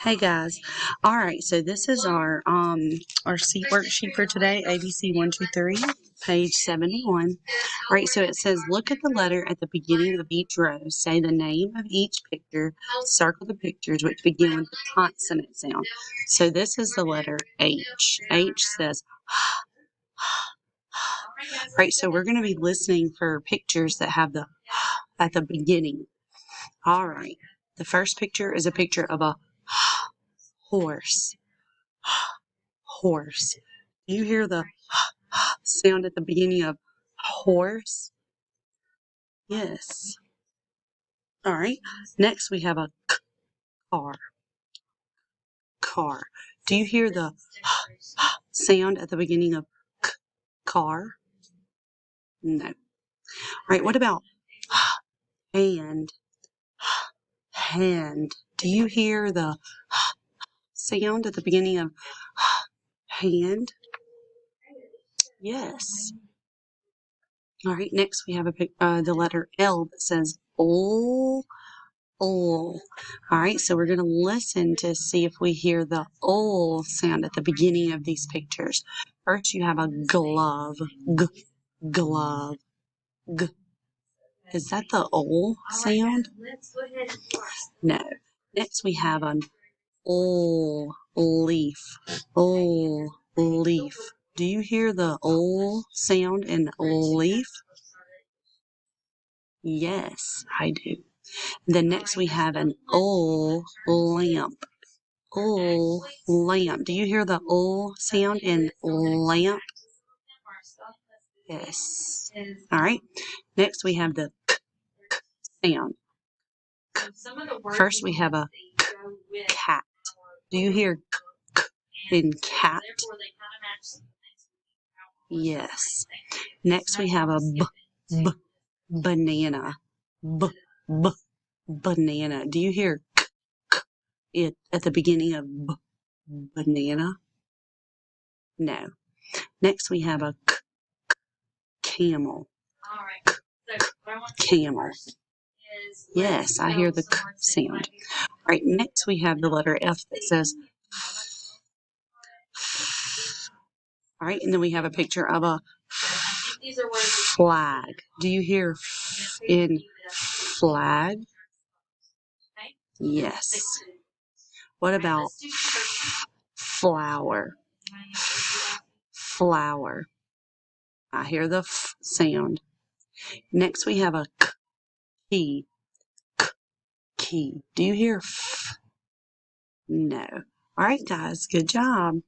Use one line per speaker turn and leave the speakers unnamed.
Hey guys. All right, so this is our seat worksheet for today, ABC 123, page 71. All right, so it says look at the letter at the beginning of each row. Say the name of each picture. Circle the pictures which begin with the consonant sound. So this is the letter H. H says all right, so we're going to be listening for pictures that have the at the beginning. All right. The first picture is a picture of a horse. Horse. Do you hear the sound at the beginning of horse? Yes. All right. Next we have a car. Car. Do you hear the sound at the beginning of car? No. All right. What about hand? Hand. Do you hear the sound at the beginning of hand? Yes. All right. Next we have the letter L that says ol. All right, so we're going to listen to see if we hear the ol sound at the beginning of these pictures. First, you have a glove. G, glove. G. Is that the ol sound? No. Next, we have an ol leaf. Ol leaf. Do you hear the ol sound in leaf? Yes, I do. Then next we have an ol lamp. Ol lamp. Do you hear the ol sound in lamp? Yes. All right. Next we have the k sound. K. First we have a cat. Do you hear k in cat? Yes. Next we have a b banana. B banana. Do you hear it at the beginning of banana? No. Next we have a camel. Camel. Yes, I hear the k sound. All right, next we have the letter F that says all right, and then we have a picture of a flag. Do you hear in flag? Yes. What about flower? Flower. I hear the f sound. Next we have a key. Key. Do you hear f? No. All right, guys. Good job.